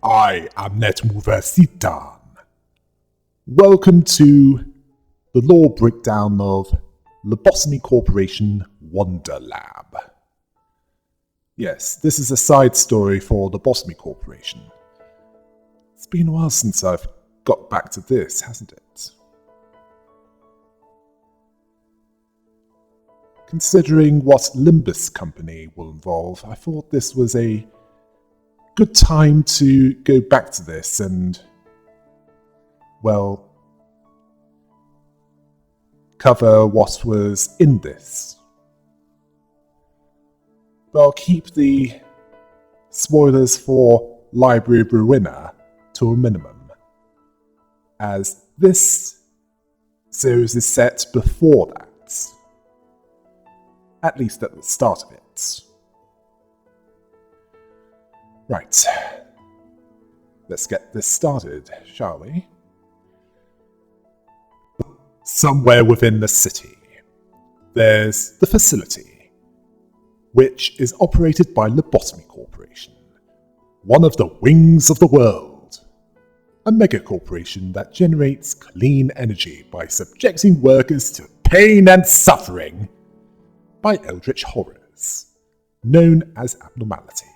I am Netmover Sitan. Welcome to the lore breakdown of Lobotomy Corporation Wonderlab. Yes, this is a side story for Lobotomy Corporation. It's been a while since I've got back to this, hasn't it? Considering what Limbus Company will involve, I thought this was a good time to go back to this and, well, cover what was in this. But I'll keep the spoilers for Library Ruina to a minimum, as this series is set before that, at least at the start of it. Right, let's get this started, shall we? Somewhere within the city, there's the facility, which is operated by Lobotomy Corporation, one of the wings of the world, a mega-corporation that generates clean energy by subjecting workers to pain and suffering by eldritch horrors, known as abnormalities.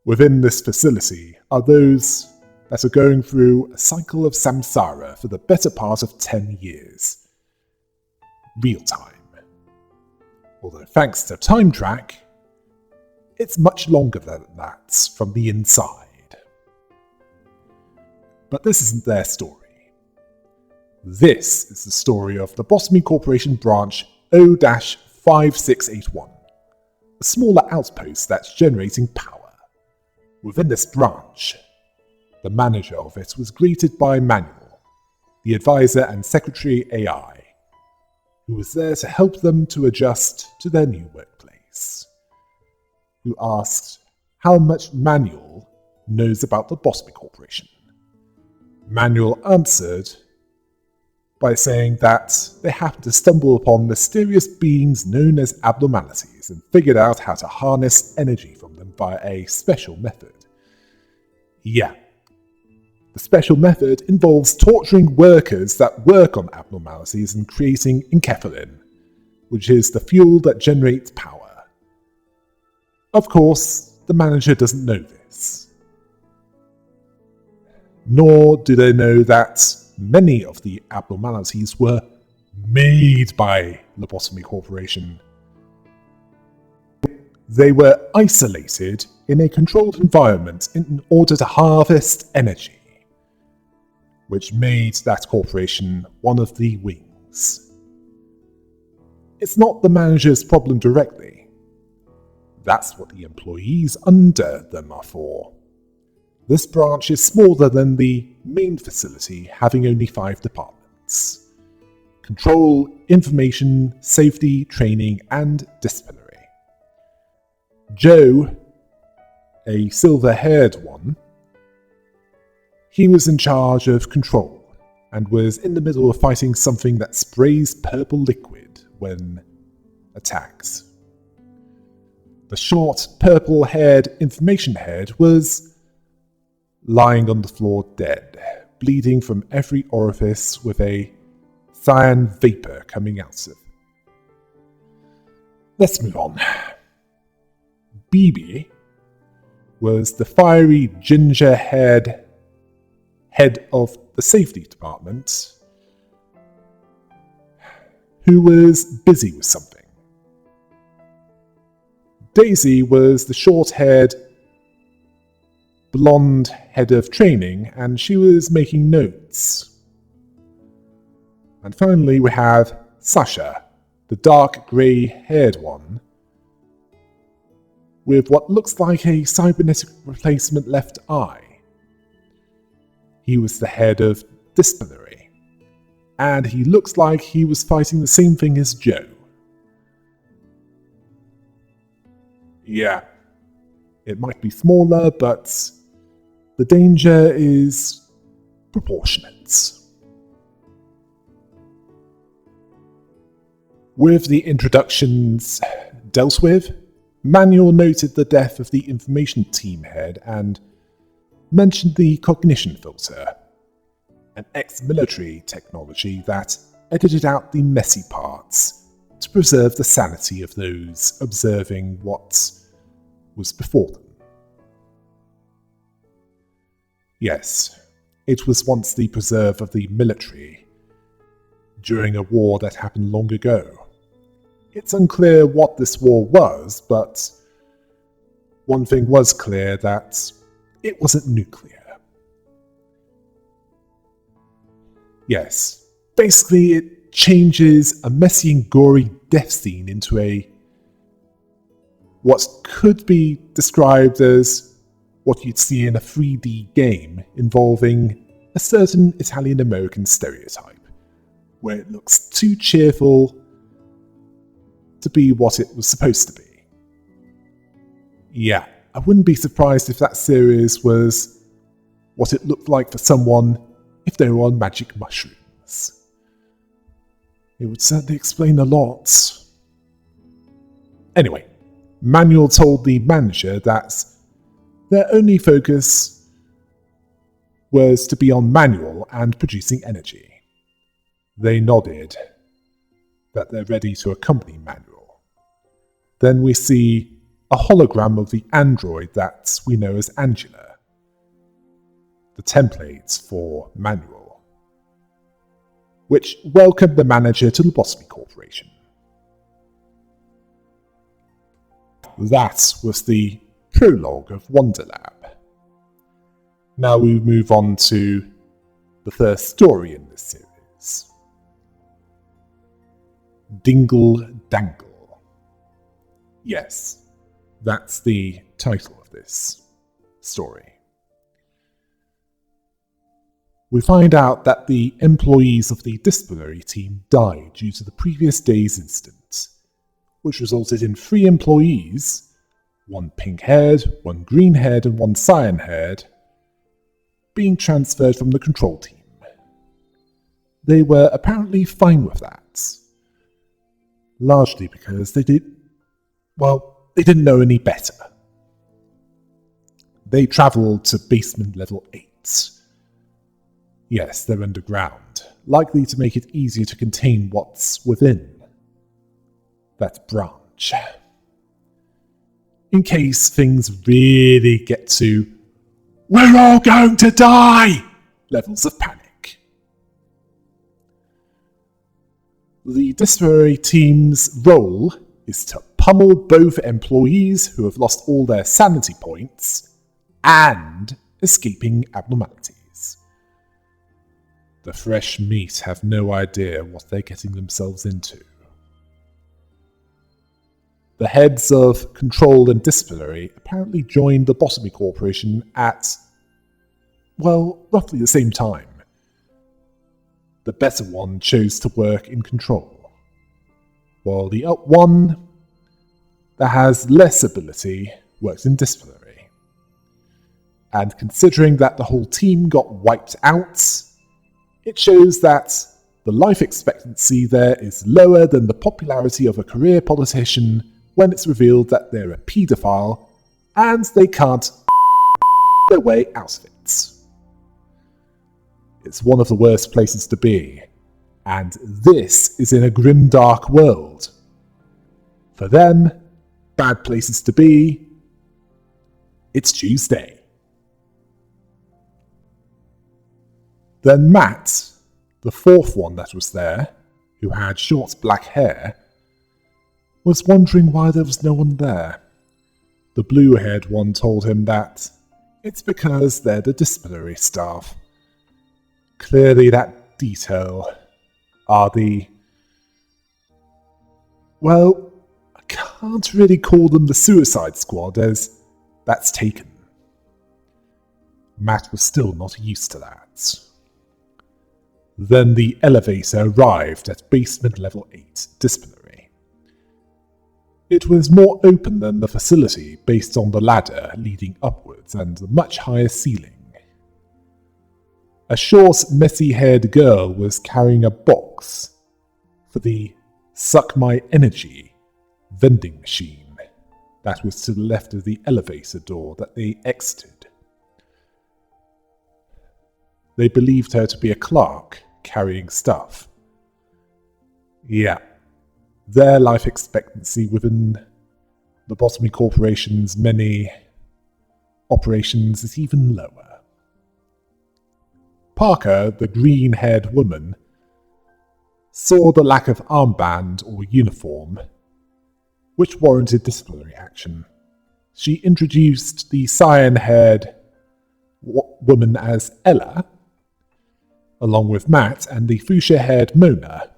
Within this facility are those that are going through a cycle of samsara for the better part of 10 years. Real time. Although thanks to Time Track, it's much longer than that from the inside. But this isn't their story. This is the story of the Lobotomy Corporation branch O-5681, a smaller outpost that's generating power. Within this branch, the manager of it was greeted by Manuel, the advisor and secretary AI, who was there to help them to adjust to their new workplace, who asked how much Manuel knows about the Lobotomy Corporation. Manuel answered by saying that they happened to stumble upon mysterious beings known as abnormalities and figured out how to harness energy from them via a special method. Yeah. The special method involves torturing workers that work on abnormalities and creating enkephalin, which is the fuel that generates power. Of course, the manager doesn't know this. Nor do they know that many of the abnormalities were made by Lobotomy Corporation. They were isolated in a controlled environment in order to harvest energy, which made that corporation one of the wings. It's not the manager's problem directly. That's what the employees under them are for. This branch is smaller than the main facility, having only 5 departments: control, information, safety, training, and disciplinary. Joe, a silver-haired one, he was in charge of control and was in the middle of fighting something that sprays purple liquid when attacked. The short, purple-haired information head was lying on the floor dead, bleeding from every orifice with a cyan vapor coming out of it. Let's move on. BB was the fiery, ginger-haired head of the safety department, who was busy with something. Daisy was the short-haired, blonde head of training, and she was making notes. And finally we have Sasha, the dark grey-haired one, with what looks like a cybernetic replacement left eye. He was the head of disciplinary, and he looks like he was fighting the same thing as Joe. Yeah, it might be smaller, but the danger is proportionate. With the introductions dealt with, Manuel noted the death of the information team head and mentioned the cognition filter, an ex-military technology that edited out the messy parts to preserve the sanity of those observing what was before them. Yes, it was once the preserve of the military during a war that happened long ago. It's unclear what this war was, but one thing was clear, that it wasn't nuclear. Yes, basically it changes a messy and gory death scene into what could be described as what you'd see in a 3D game involving a certain Italian-American stereotype, where it looks too cheerful to be what it was supposed to be. Yeah, I wouldn't be surprised if that series was what it looked like for someone if they were on magic mushrooms. It would certainly explain a lot. Anyway, Manuel told the manager that their only focus was to be on Manuel and producing energy. They nodded that they're ready to accompany Manuel. Then we see a hologram of the android that we know as Angela, the templates for Manuel, which welcomed the manager to Lobotomy Corporation. That was the prologue of Wonderlab. Now we move on to the first story in this series. Dingle-dangle. Yes, that's the title of this story. We find out that the employees of the disciplinary team died due to the previous day's incident, which resulted in 3 employees, one pink-haired, one green-haired, and one cyan-haired, being transferred from the control team. They were apparently fine with that, largely because they didn't know any better. They travelled to basement level 8. Yes, they're underground, likely to make it easier to contain what's within that branch. In case things really get to "we're all going to die" levels of panic. The disciplinary team's role is to pummel both employees who have lost all their sanity points and escaping abnormalities. The fresh meat have no idea what they're getting themselves into. The heads of Control and Disciplinary apparently joined the Lobotomy Corporation at, roughly the same time. The better one chose to work in Control, while the one that has less ability works in Disciplinary. And considering that the whole team got wiped out, it shows that the life expectancy there is lower than the popularity of a career politician when it's revealed that they're a paedophile and they can't their way out of it. It's one of the worst places to be, and this is in a grim, dark world. For them, bad places to be. It's Tuesday. Then Matt, the 4th one that was there, who had short black hair, was wondering why there was no one there. The blue-haired one told him that it's because they're the disciplinary staff. Clearly that detail are the... I can't really call them the Suicide Squad, as that's taken. Matt was still not used to that. Then the elevator arrived at basement level 8, disciplinary. It was more open than the facility based on the ladder leading upwards and the much higher ceiling. A short, messy-haired girl was carrying a box for the Suck My Energy vending machine that was to the left of the elevator door that they exited. They believed her to be a clerk carrying stuff. Yeah, their life expectancy within Lobotomy Corporation's many operations is even lower. Parker, the green-haired woman, saw the lack of armband or uniform, which warranted disciplinary action. She introduced the cyan-haired woman as Ella, along with Matt and the fuchsia-haired Mona.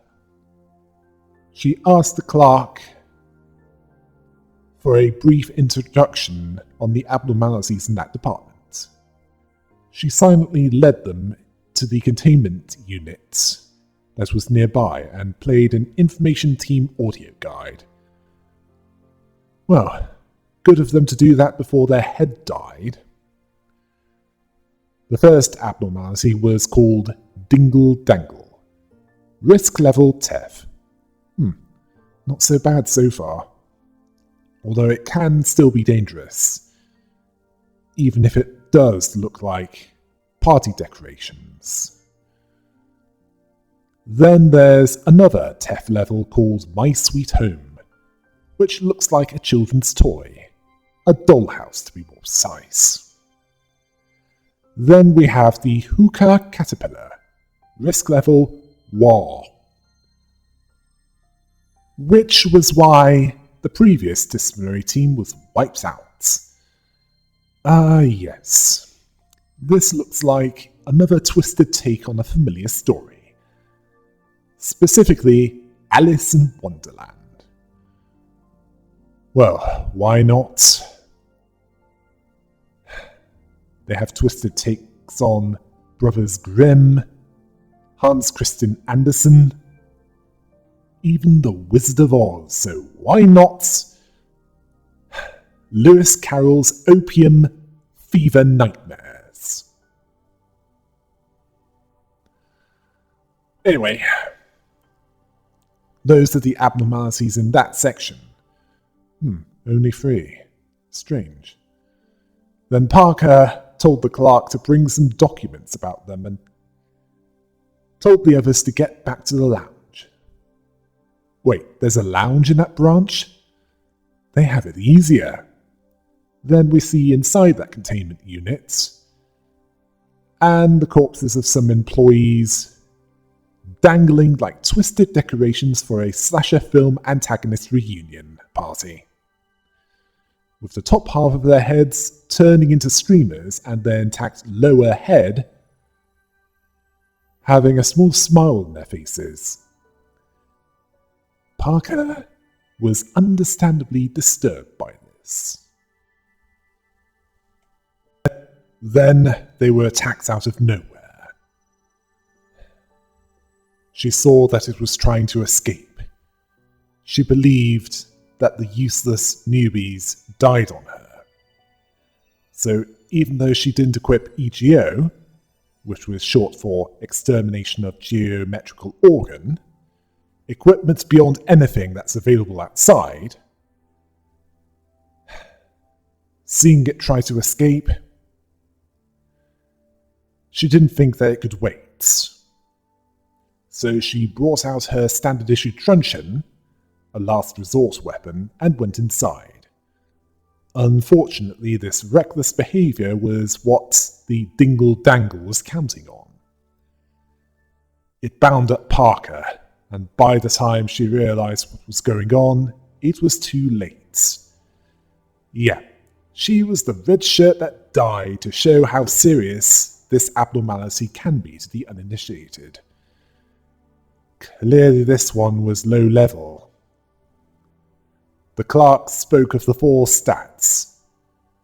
She asked the clerk for a brief introduction on the abnormalities in that department. She silently led them to the containment unit that was nearby and played an information team audio guide. Well, good of them to do that before their head died. The first abnormality was called Dingle-dangle. Risk level TEF. Not so bad so far. Although it can still be dangerous, even if it does look like party decorations. Then there's another TEF level called My Sweet Home, which looks like a children's toy. A dollhouse, to be more precise. Then we have the Hookah Caterpillar, risk level WAR, which was why the previous disciplinary team was wiped out. Yes. This looks like another twisted take on a familiar story. Specifically, Alice in Wonderland. Well, why not? They have twisted takes on Brothers Grimm, Hans Christian Andersen, even The Wizard of Oz, so why not Lewis Carroll's Opium Fever Nightmares? Anyway, those are the abnormalities in that section. Only 3. Strange. Then Parker told the clerk to bring some documents about them and told the others to get back to the lounge. Wait, there's a lounge in that branch? They have it easier. Then we see inside that containment unit, and the corpses of some employees dangling like twisted decorations for a slasher film antagonist reunion party, with the top half of their heads turning into streamers and their intact lower head having a small smile on their faces. Parker was understandably disturbed by this. Then they were attacked out of nowhere. She saw that it was trying to escape. She believed that the useless newbies died on her. So even though she didn't equip EGO, which was short for Extermination of Geometrical Organ, equipment beyond anything that's available outside, seeing it try to escape, she didn't think that it could wait. So she brought out her standard issue truncheon, a last resort weapon, and went inside. Unfortunately, this reckless behaviour was what the Dingle-dangle was counting on. It bound up Parker, and by the time she realised what was going on, it was too late. Yeah, she was the red shirt that died to show how serious this abnormality can be to the uninitiated. Clearly this one was low level. The clerk spoke of the 4 stats: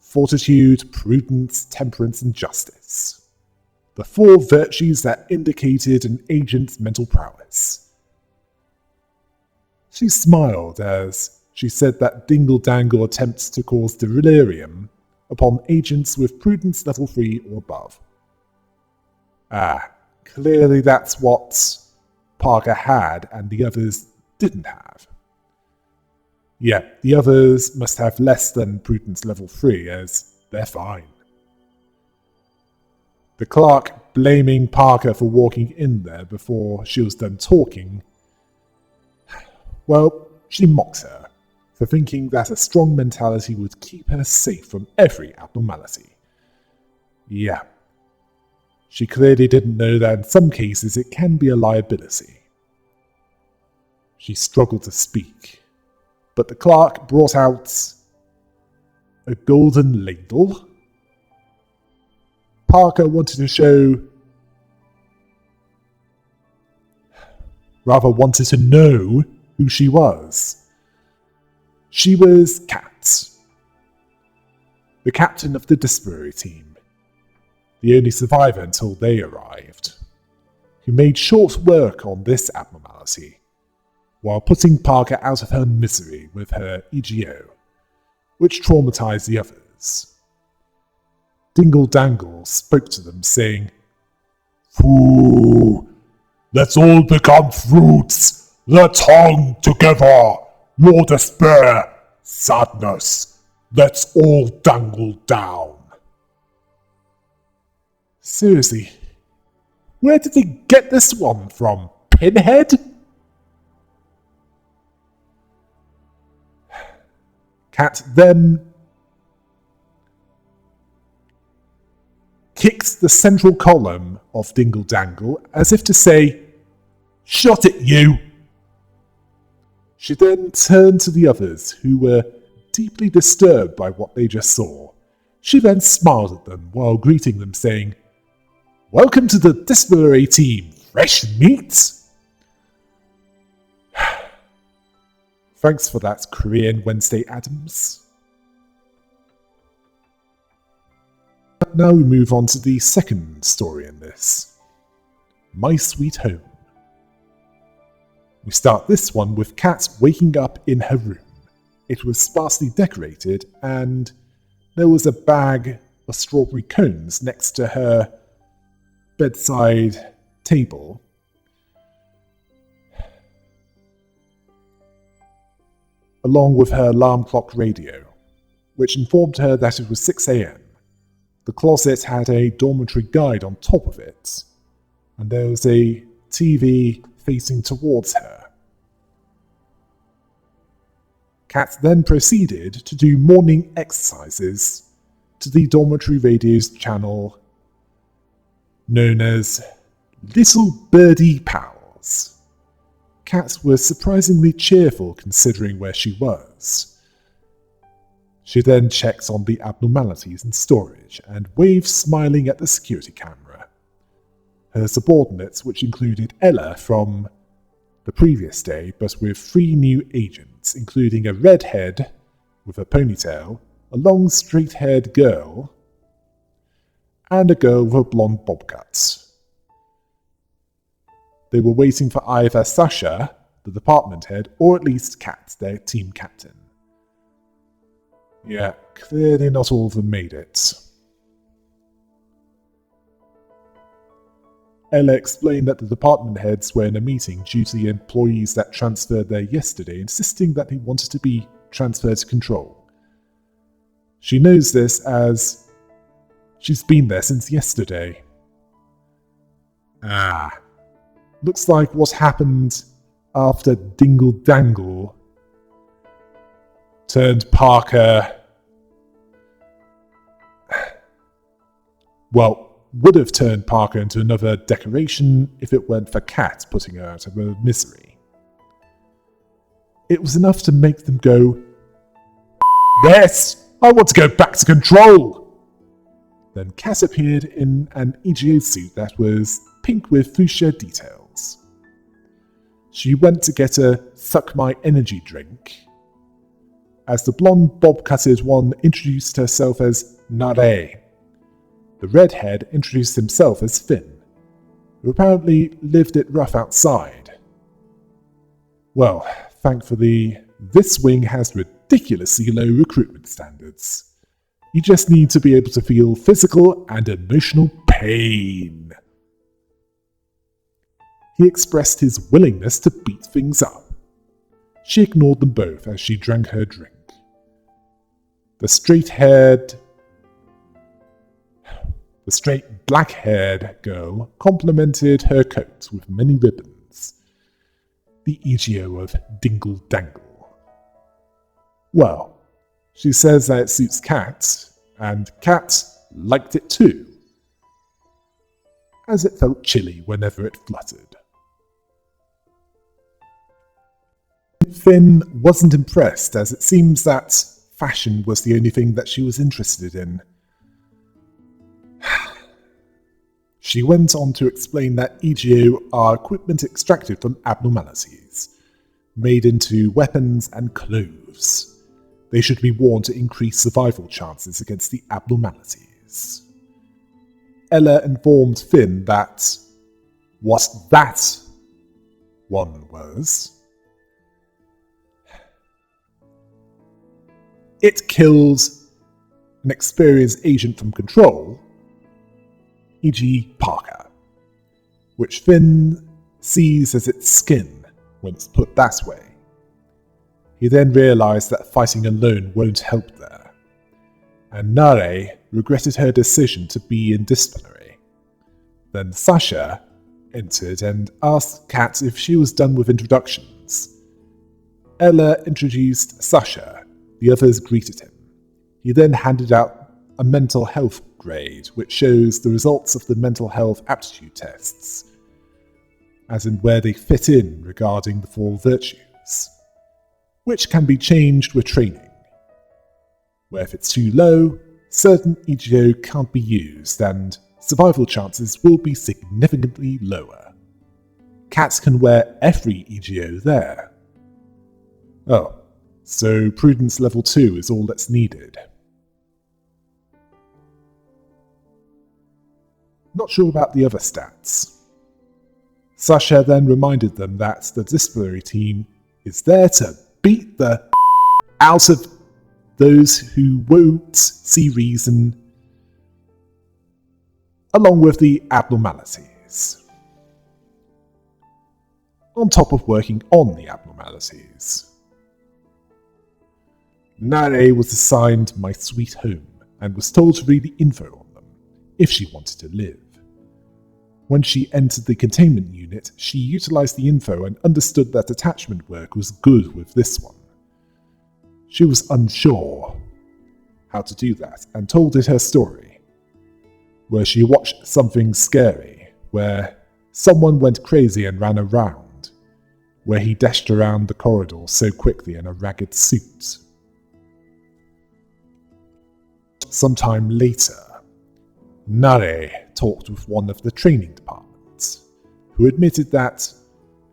fortitude, prudence, temperance, and justice. The 4 virtues that indicated an agent's mental prowess. She smiled as she said that Dingle-dangle attempts to cause delirium upon agents with prudence level 3 or above. Clearly that's what Parker had and the others didn't have. Yeah, the others must have less than prudence level 3, as they're fine. The clerk, blaming Parker for walking in there before she was done talking, well, she mocks her for thinking that a strong mentality would keep her safe from every abnormality. Yeah. She clearly didn't know that in some cases it can be a liability. She struggled to speak, but the clerk brought out a golden ladle. Parker wanted to know who she was. She was Kat, the captain of the disciplinary team, the only survivor until they arrived, who made short work on this abnormality, while putting Parker out of her misery with her EGO, which traumatized the others. Dingle-dangle spoke to them, saying, "Foo, let's all become fruits. Let's hang together. Your despair, sadness. Let's all dangle down." Seriously, where did they get this one from? Pinhead? Kat then kicked the central column of Dingle-dangle as if to say, "Shut it, you!" She then turned to the others, who were deeply disturbed by what they just saw. She then smiled at them while greeting them, saying, "Welcome to the disciplinary team, fresh meat!" Thanks for that, Korean Wednesday Addams. Now we move on to the second story in this, My Sweet Home. We start this one with Kat waking up in her room. It was sparsely decorated, and there was a bag of strawberry cones next to her bedside table. Along with her alarm clock radio, which informed her that it was 6 a.m. The closet had a dormitory guide on top of it, and there was a TV facing towards her. Kat then proceeded to do morning exercises to the dormitory radio's channel known as Little Birdie Pals. Kat was surprisingly cheerful considering where she was. She then checks on the abnormalities in storage and waves smiling at the security camera. Her subordinates, which included Ella from the previous day, but with 3 new agents, including a redhead with a ponytail, a long straight-haired girl, and a girl with a blonde bob cut. They were waiting for either Sasha, the department head, or at least Kat, their team captain. Yeah, clearly not all of them made it. Ella explained that the department heads were in a meeting due to the employees that transferred there yesterday, insisting that they wanted to be transferred to control. She knows this as she's been there since yesterday. Looks like what happened after Dingle-dangle turned Parker... would have turned Parker into another decoration if it weren't for Kat putting her out of her misery. It was enough to make them go, "Yes, I want to go back to control!" Then Kat appeared in an EGO suit that was pink with fuchsia details. She went to get a Suck My Energy drink, as the blonde bob-cutted one introduced herself as Nare. The redhead introduced himself as Finn, who apparently lived it rough outside. Well, thankfully, this wing has ridiculously low recruitment standards. You just need to be able to feel physical and emotional pain. He expressed his willingness to beat things up. She ignored them both as she drank her drink. The straight-haired The straight black-haired girl complimented her coat with many ribbons. The EGO of Dingle-dangle. Well, she says that it suits Kat, and Kat liked it too, as it felt chilly whenever it fluttered. Finn wasn't impressed, as it seems that fashion was the only thing that she was interested in. She went on to explain that EGO are equipment extracted from abnormalities, made into weapons and clothes. They should be worn to increase survival chances against the abnormalities. Ella informed Finn that what that one was, it kills an experienced agent from Control, e.g. Parker, which Finn sees as its skin when it's put that way. He then realised that fighting alone won't help there, and Nare regretted her decision to be in disciplinary. Then Sasha entered and asked Kat if she was done with introductions. Ella introduced Sasha, the others greeted him. He then handed out a mental health grade, which shows the results of the mental health aptitude tests, as in where they fit in regarding the 4 virtues, which can be changed with training, where if it's too low, certain EGO can't be used and survival chances will be significantly lower. Cats can wear every EGO there. Oh, so Prudence level 2 is all that's needed. Not sure about the other stats. Sasha then reminded them that the disciplinary team is there to beat the out of those who won't see reason, along with the abnormalities, on top of working on the abnormalities. Nare was assigned My Sweet Home and was told to read the info on them if she wanted to live. When she entered the containment unit, she utilised the info and understood that attachment work was good with this one. She was unsure how to do that and told it her story, where she watched something scary, where someone went crazy and ran around, where he dashed around the corridor so quickly in a ragged suit. Sometime later, Nare talked with one of the training departments, who admitted that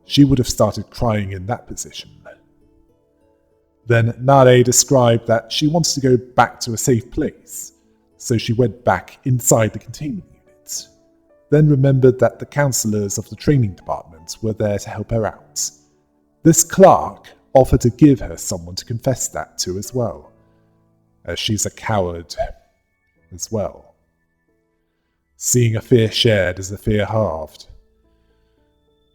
she would have started crying in that position. Then Nare described that she wanted to go back to a safe place, so she went back inside the containment unit, then remembered that the counsellors of the training department were there to help her out. This clerk offered to give her someone to confess that to as well, as she's a coward as well. Seeing a fear shared is a fear halved.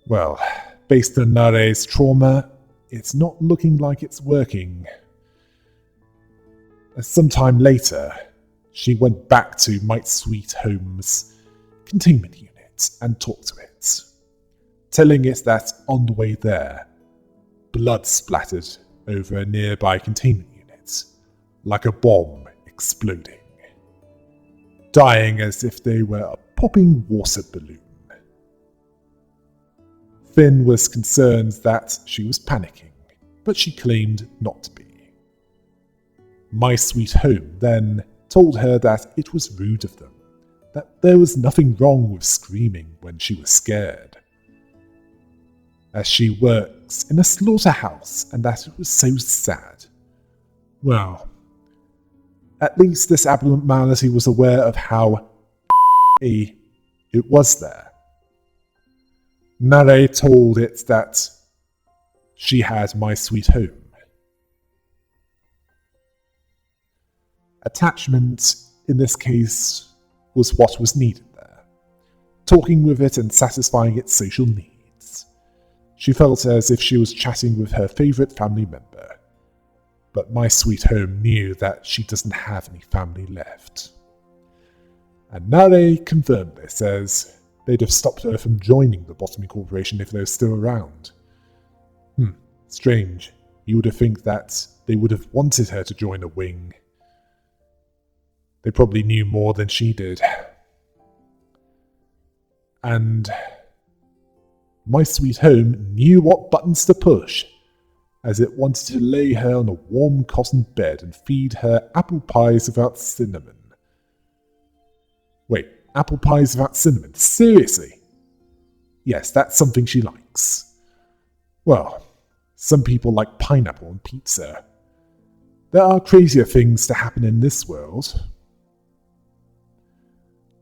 Well, based on Nare's trauma, it's not looking like it's working. Sometime later, she went back to My Sweet Home's containment unit and talked to it, telling it that on the way there, blood splattered over a nearby containment unit, like a bomb exploding, dying as if they were a popping water balloon. Finn was concerned that she was panicking, but she claimed not to be. My Sweet Home then told her that it was rude of them, that there was nothing wrong with screaming when she was scared, as she works in a slaughterhouse and that it was so sad. Well, at least this abnormality was aware of how it was there. Nare told it that she had My Sweet Home. Attachment, in this case, was what was needed there, talking with it and satisfying its social needs. She felt as if she was chatting with her favourite family member, but My Sweet Home knew that she doesn't have any family left. And Nare confirmed this, as they'd have stopped her from joining the Lobotomy Corporation if they were still around. Strange. You would have think that they would have wanted her to join a wing. They probably knew more than she did. And My Sweet Home knew what buttons to push, as it wanted to lay her on a warm cotton bed and feed her apple pies without cinnamon. Wait, apple pies without cinnamon? Seriously? Yes, that's something she likes. Well, some people like pineapple on pizza. There are crazier things to happen in this world.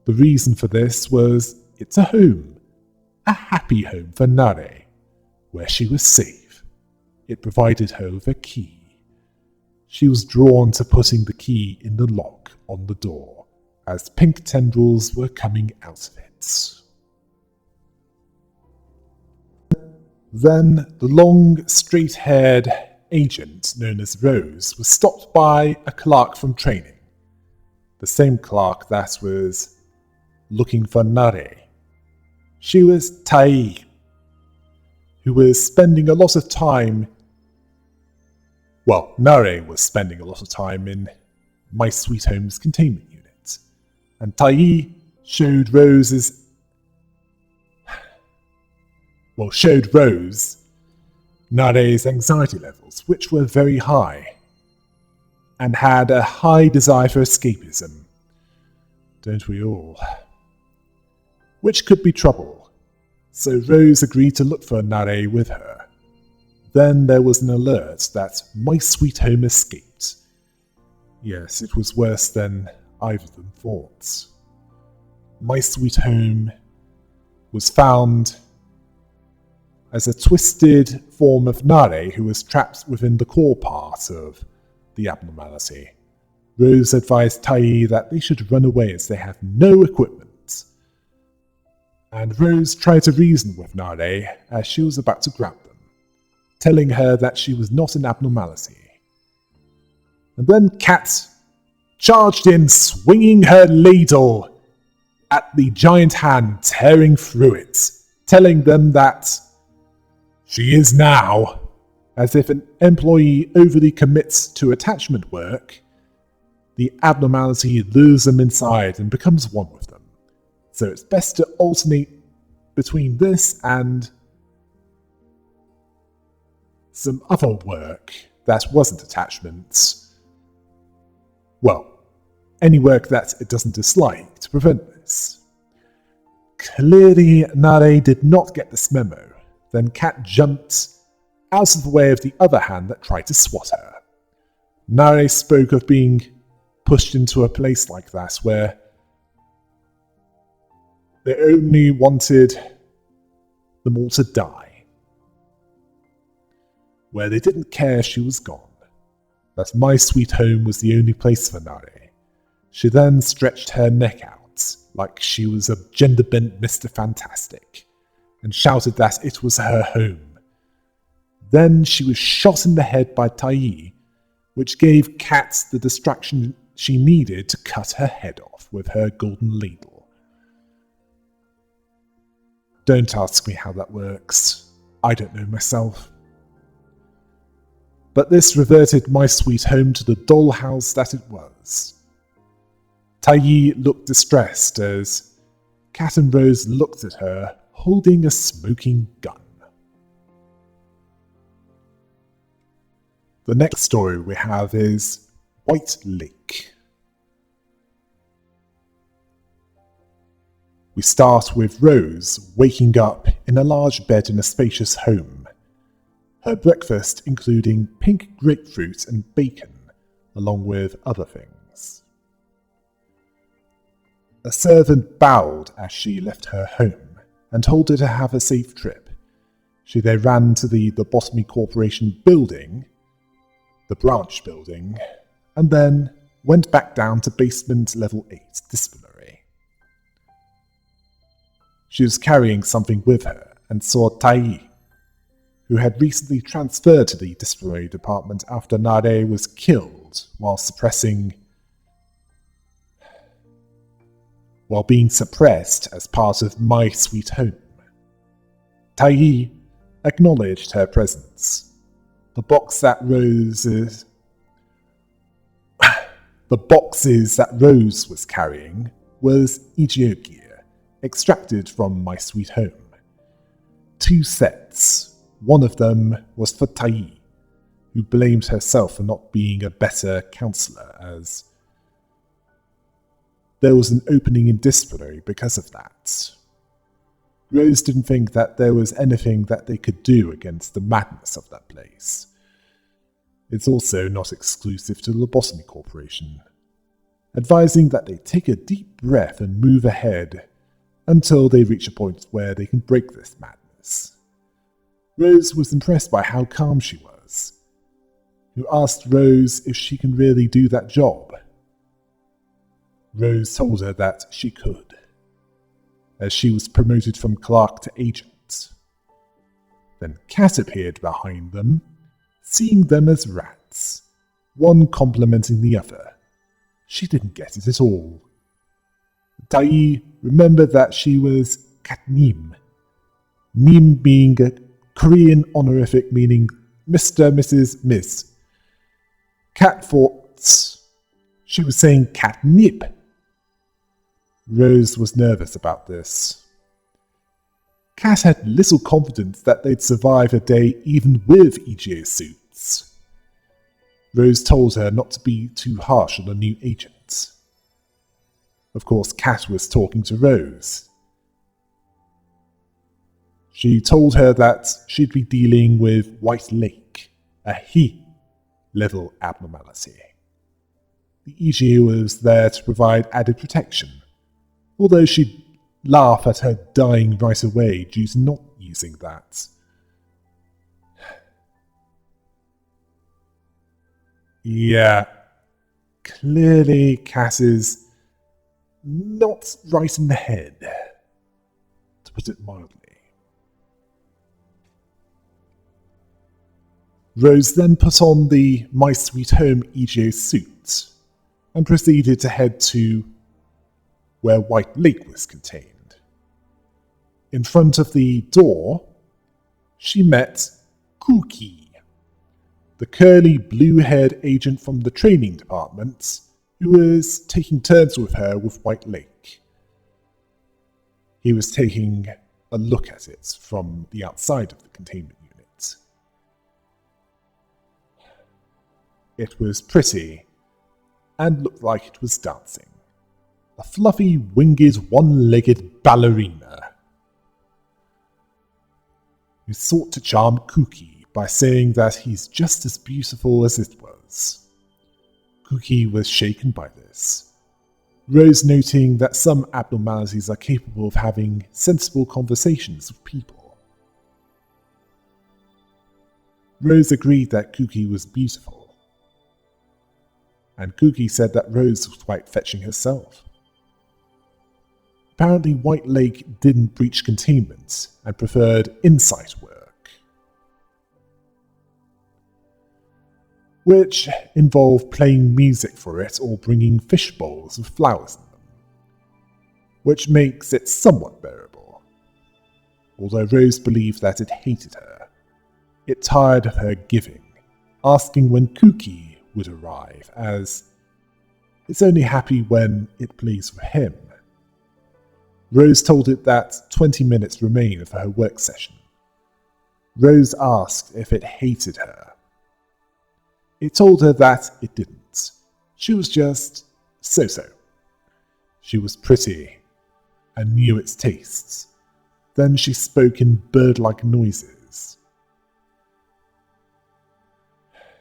The reason for this was it's a home. A happy home for Nare, where she was safe. It provided her with a key. She was drawn to putting the key in the lock on the door, as pink tendrils were coming out of it. Then the long, straight-haired agent known as Rose was stopped by a clerk from training. The same clerk that was looking for Nare. She was Tai, who was spending a lot of time... Well, Nare was spending a lot of time in My Sweet Home's containment unit, and Tai showed Rose Nare's anxiety levels, which were very high, and had a high desire for escapism. Don't we all? Which could be trouble, so Rose agreed to look for Nare with her. Then there was an alert that My Sweet Home escaped. Yes, it was worse than either of them thought. My Sweet Home was found as a twisted form of Nare who was trapped within the core part of the abnormality. Rose advised Tai that they should run away as they have no equipment. And Rose tried to reason with Nare as she was about to grab them, telling her that she was not an abnormality. And then Cat charged in, swinging her ladle at the giant hand, tearing through it, telling them that she is now, as if an employee overly commits to attachment work, the abnormality lures them inside and becomes one with them. So it's best to alternate between this and some other work that wasn't attachments. Well, any work that it doesn't dislike to prevent this. Clearly, Nare did not get this memo. Then Cat jumped out of the way of the other hand that tried to swat her. Nare spoke of being pushed into a place like that where they only wanted them all to die. Where they didn't care she was gone. That My Sweet Home was the only place for Nare. She then stretched her neck out, like she was a gender-bent Mr. Fantastic, and shouted that it was her home. Then she was shot in the head by Tai, which gave Cat the distraction she needed to cut her head off with her golden ladle. Don't ask me how that works. I don't know myself. But this reverted My Sweet Home to the dollhouse that it was. Tai looked distressed as Cat and Rose looked at her, holding a smoking gun. The next story we have is White Lake. We start with Rose waking up in a large bed in a spacious home. Her breakfast including pink grapefruit and bacon, along with other things. A servant bowed as she left her home and told her to have a safe trip. She then ran to the Lobotomy Corporation building, the branch building, and then went back down to basement level 8 disciplinary. She was carrying something with her and saw Tai, who had recently transferred to the disciplinary department after Nare was killed while suppressing while being suppressed as part of My Sweet Home. Tai acknowledged her presence. The boxes that Rose was carrying was EGO gear, extracted from My Sweet Home. 2 sets. One of them was for Tai, who blamed herself for not being a better counselor, as there was an opening in disciplinary because of that. Rose didn't think that there was anything that they could do against the madness of that place. It's also not exclusive to Lobotomy Corporation, advising that they take a deep breath and move ahead until they reach a point where they can break this madness. Rose was impressed by how calm she was, who asked Rose if she can really do that job. Rose told her that she could, as she was promoted from clerk to agent. Then Cat appeared behind them, seeing them as rats, one complimenting the other. She didn't get it at all. Tai remembered that she was Katnim, Nim being a Korean honorific meaning Mr., Mrs., Miss. Cat thought she was saying catnip. Rose was nervous about this. Cat had little confidence that they'd survive a day even with EGO suits. Rose told her not to be too harsh on the new agent. Of course, Cat was talking to Rose. She told her that she'd be dealing with White Lake, a He-level abnormality. The EGO was there to provide added protection, although she'd laugh at her dying right away due to not using that. Yeah, clearly Cat is not right in the head, to put it mildly. Rose then put on the My Sweet Home EGO suit and proceeded to head to where White Lake was contained. In front of the door, she met Cookie, the curly blue-haired agent from the training department who was taking turns with her with White Lake. He was taking a look at it from the outside of the containment unit. It was pretty and looked like it was dancing. A fluffy, winged, one-legged ballerina who sought to charm Cookie by saying that he's just as beautiful as it was. Cookie was shaken by this, Rose noting that some abnormalities are capable of having sensible conversations with people. Rose agreed that Cookie was beautiful, and Cookie said that Rose was quite fetching herself. Apparently White Lake didn't breach containment and preferred insight work, which involved playing music for it or bringing fish bowls with flowers in them, which makes it somewhat bearable. Although Rose believed that it hated her, it tired of her giving, asking when Cookie would arrive, as it's only happy when it plays for him. Rose told it that 20 minutes remained of her work session. Rose asked if it hated her. It told her that it didn't. She was just so-so. She was pretty and knew its tastes. Then she spoke in bird-like noises.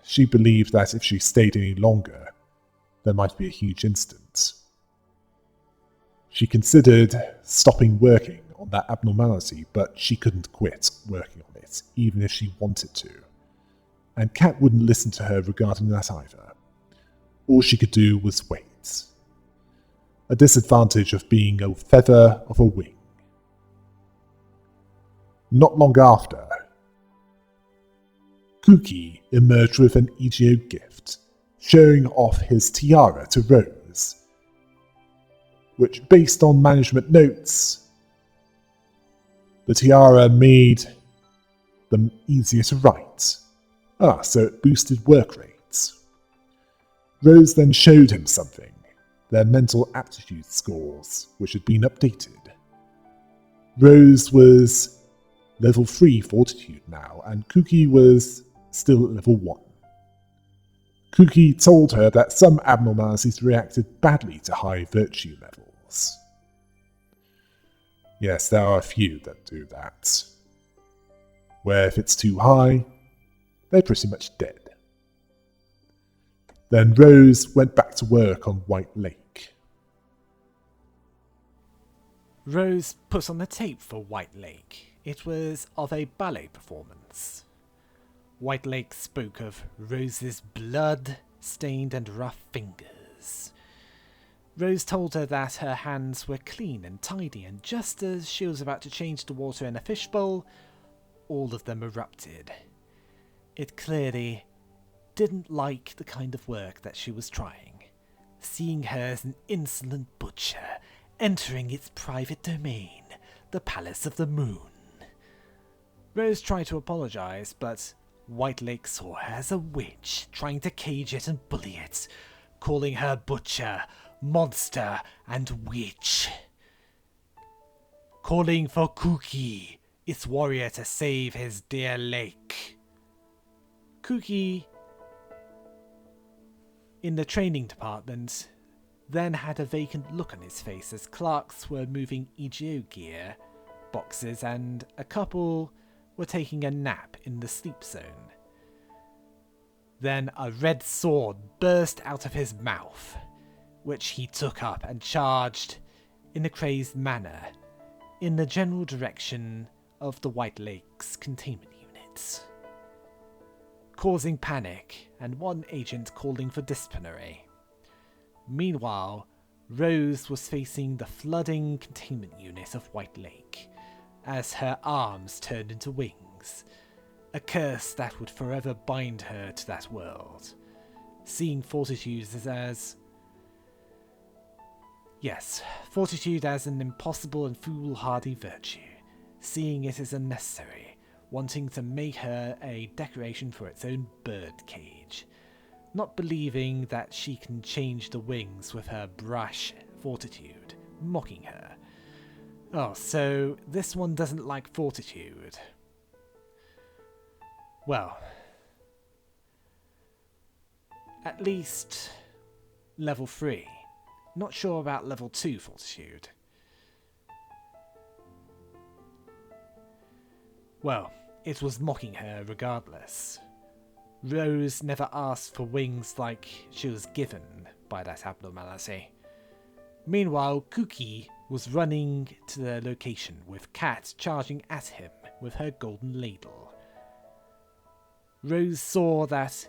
She believed that if she stayed any longer, there might be a huge incident. She considered stopping working on that abnormality, but she couldn't quit working on it, even if she wanted to. And Cat wouldn't listen to her regarding that either. All she could do was wait. A disadvantage of being a feather of a wing. Not long after, Cookie emerged with an EGO gift, showing off his tiara to Rose, which, based on management notes, the tiara made them easier to write. So it boosted work rates. Rose then showed him something, their mental aptitude scores, which had been updated. Rose was level 3 fortitude now, and Cookie was still at level 1. Cookie told her that some abnormalities reacted badly to high virtue levels. Yes, there are a few that do that, where if it's too high, they're pretty much dead. Then Rose went back to work on White Lake. Rose put on the tape for White Lake. It was of a ballet performance. White Lake spoke of Rose's blood-stained and rough fingers. Rose told her that her hands were clean and tidy, and just as she was about to change the water in a fishbowl, all of them erupted. It clearly didn't like the kind of work that she was trying, seeing her as an insolent butcher entering its private domain, the Palace of the Moon. Rose tried to apologize, but White Lake saw her as a witch, trying to cage it and bully it, calling her butcher, monster, and witch. Calling for Cookie, its warrior, to save his dear lake. Cookie, in the training department, then had a vacant look on his face as clerks were moving EGO gear boxes and a couple were taking a nap in the sleep zone. Then a red sword burst out of his mouth, which he took up and charged in a crazed manner in the general direction of the White Lake's containment units, causing panic and one agent calling for disciplinary. Meanwhile, Rose was facing the flooding containment unit of White Lake as her arms turned into wings, a curse that would forever bind her to that world, seeing fortitude as an impossible and foolhardy virtue, seeing it as unnecessary, wanting to make her a decoration for its own bird cage, not believing that she can change the wings with her brash fortitude, mocking her. Oh, so this one doesn't like fortitude. Well, at least level 3. Not sure about level 2 fortitude. Well, it was mocking her regardless. Rose never asked for wings like she was given by that abnormality. Meanwhile, Cookie was running to the location with Cat charging at him with her golden ladle. Rose saw that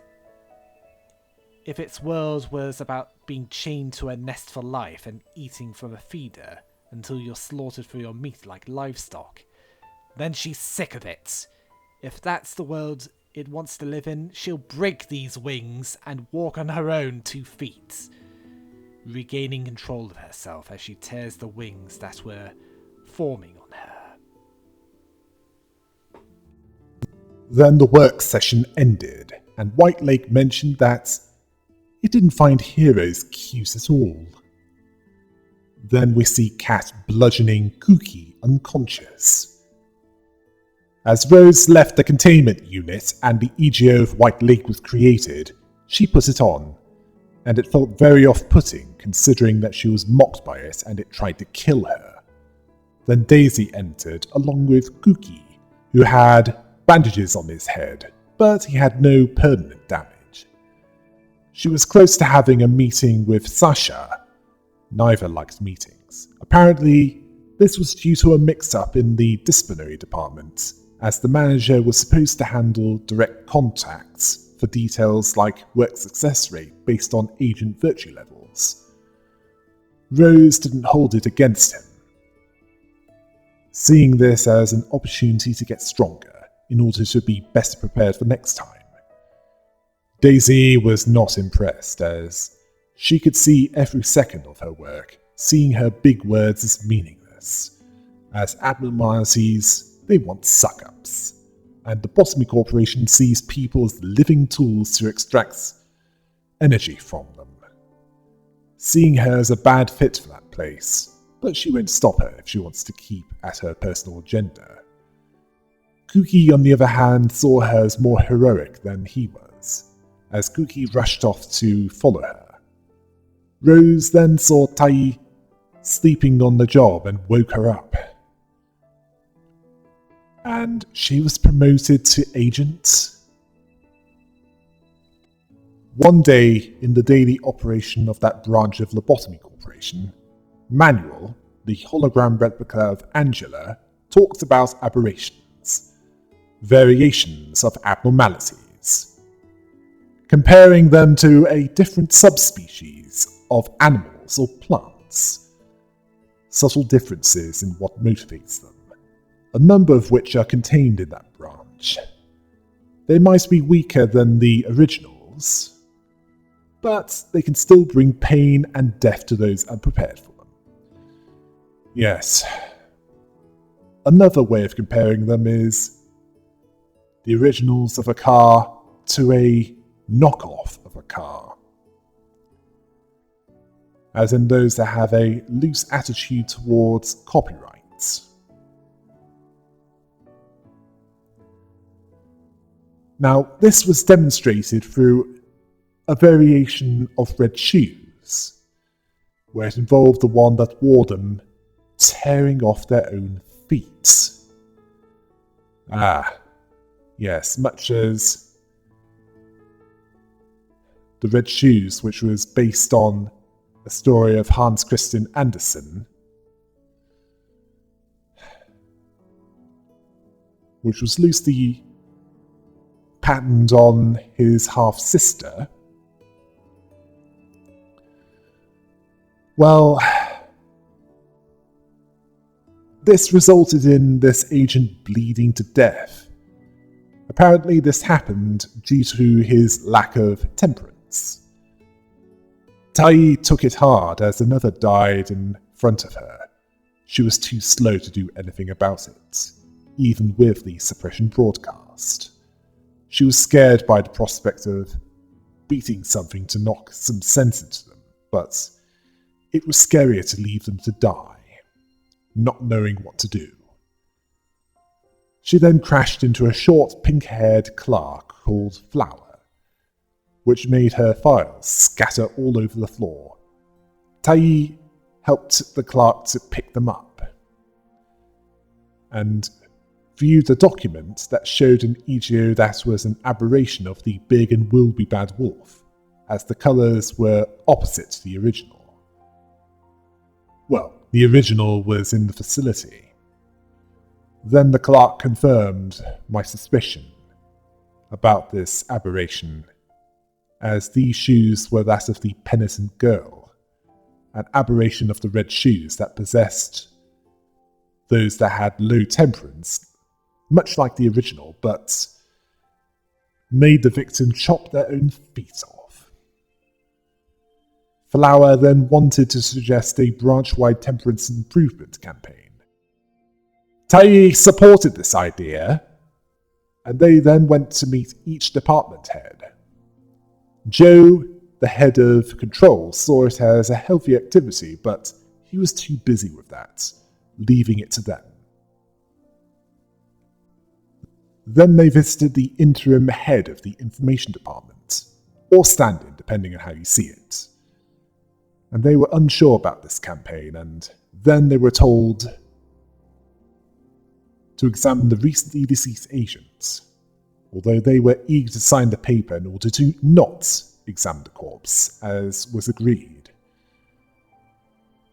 if its world was about being chained to a nest for life and eating from a feeder until you're slaughtered for your meat like livestock, then she's sick of it. If that's the world it wants to live in, she'll break these wings and walk on her own 2 feet, regaining control of herself as she tears the wings that were forming on her. Then the work session ended, and White Lake mentioned that it didn't find heroes cute at all. Then we see Cat bludgeoning Cookie unconscious. As Rose left the containment unit and the EGO of White Lake was created, she put it on, and it felt very off-putting considering that she was mocked by it and it tried to kill her. Then Daisy entered along with Cookie, who had bandages on his head, but he had no permanent damage. She was close to having a meeting with Sasha. Neither liked meetings. Apparently, this was due to a mix-up in the disciplinary department, as the manager was supposed to handle direct contacts for details like work success rate based on agent virtue levels. Rose didn't hold it against him, seeing this as an opportunity to get stronger in order to be better prepared for next time. Daisy was not impressed, as she could see every second of her work seeing her big words as meaningless. As abnormalities, they want suck-ups, and the Lobotomy Corporation sees people as living tools to extract energy from them. Seeing her as a bad fit for that place, but she won't stop her if she wants to keep at her personal agenda. Kuki, on the other hand, saw her as more heroic than he was, as Kuki rushed off to follow her. Rose then saw Tai sleeping on the job and woke her up. And she was promoted to agent. One day, in the daily operation of that branch of Lobotomy Corporation, Manuel, the hologram replica of Angela, talked about aberrations, variations of abnormalities, comparing them to a different subspecies of animals or plants, subtle differences in what motivates them, a number of which are contained in that branch. They might be weaker than the originals, but they can still bring pain and death to those unprepared for them. Yes. Another way of comparing them is the originals of a car to a knockoff of a car. As in those that have a loose attitude towards copyrights. Now, this was demonstrated through a variation of red shoes, where it involved the one that wore them tearing off their own feet. Yes, much as the red shoes, which was based on a story of Hans Christian Andersen, which was loosely patterned on his half-sister. Well, this resulted in this agent bleeding to death. Apparently this happened due to his lack of temperance. Tai took it hard as another died in front of her. She was too slow to do anything about it, even with the suppression broadcast. She was scared by the prospect of beating something to knock some sense into them, but it was scarier to leave them to die, not knowing what to do. She then crashed into a short, pink-haired clerk called Flower, which made her files scatter all over the floor. Tai helped the clerk to pick them up, and viewed a document that showed an EGO that was an aberration of the big and will be bad wolf, as the colours were opposite to the original. Well, the original was in the facility. Then the clerk confirmed my suspicion about this aberration, as these shoes were that of the penitent girl, an aberration of the red shoes that possessed those that had low temperance, much like the original, but made the victim chop their own feet off. Flower then wanted to suggest a branch-wide temperance improvement campaign. Tai supported this idea, and they then went to meet each department head. Joe, the head of control, saw it as a healthy activity, but he was too busy with that, leaving it to them. Then they visited the interim head of the information department, or stand-in, depending on how you see it. And they were unsure about this campaign, and then they were told to examine the recently deceased agents, although they were eager to sign the paper in order to not examine the corpse, as was agreed.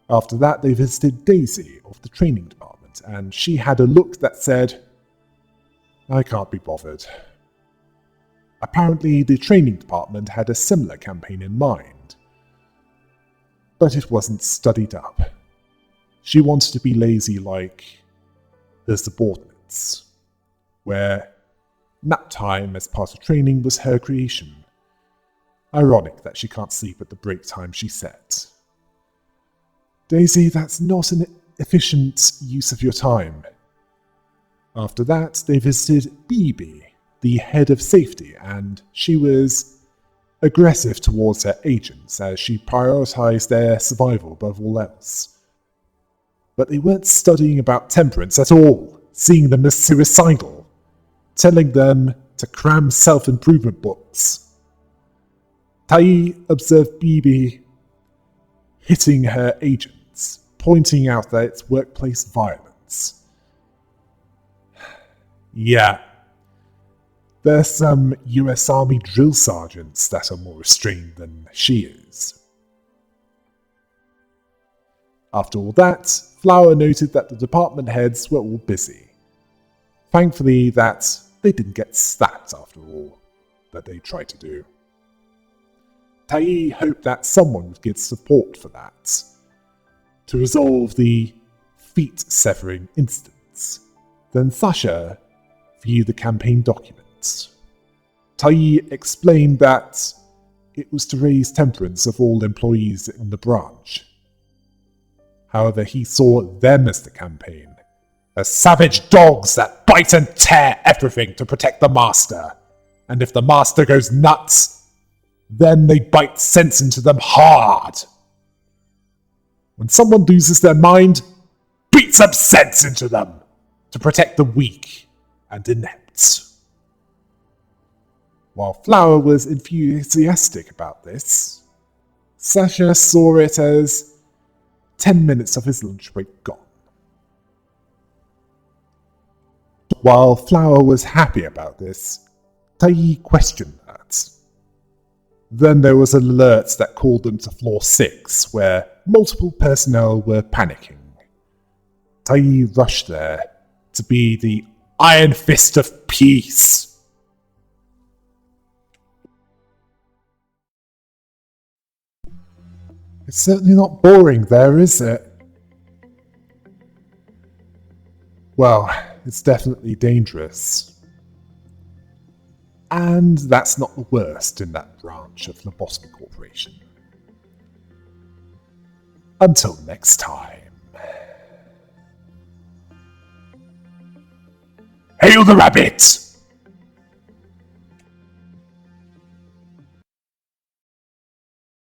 After that, they visited Daisy of the training department, and she had a look that said, "I can't be bothered." Apparently, the training department had a similar campaign in mind, but it wasn't studied up. She wanted to be lazy like her subordinates, where nap time as part of training was her creation. Ironic that she can't sleep at the break time she set. Daisy, that's not an efficient use of your time. After that, they visited BB, the head of safety, and she was aggressive towards her agents as she prioritized their survival above all else. But they weren't studying about temperance at all, seeing them as suicidal, telling them to cram self-improvement books. Tai observed BB hitting her agents, pointing out that it's workplace violence. Yeah, there's some US Army drill sergeants that are more restrained than she is. After all that, Flower noted that the department heads were all busy. Thankfully that they didn't get stabbed after all that they tried to do. Tai hoped that someone would give support for that, to resolve the feet-severing incidents. Then Sasha viewed the campaign documents. Tai explained that it was to raise temperance of all employees in the branch. However, he saw them as the campaign, as savage dogs that bite and tear everything to protect the master. And if the master goes nuts, then they bite sense into them hard. When someone loses their mind, beat some sense into them to protect the weak and inept. While Flower was enthusiastic about this, Sasha saw it as 10 minutes of his lunch break gone. While Flower was happy about this, Tai questioned that. Then there was an alert that called them to floor 6, where multiple personnel were panicking. Tai rushed there to be the Iron Fist of Peace. It's certainly not boring there, is it? Well, it's definitely dangerous. And that's not the worst in that branch of Lobotomy Corporation. Until next time. Hail the rabbit!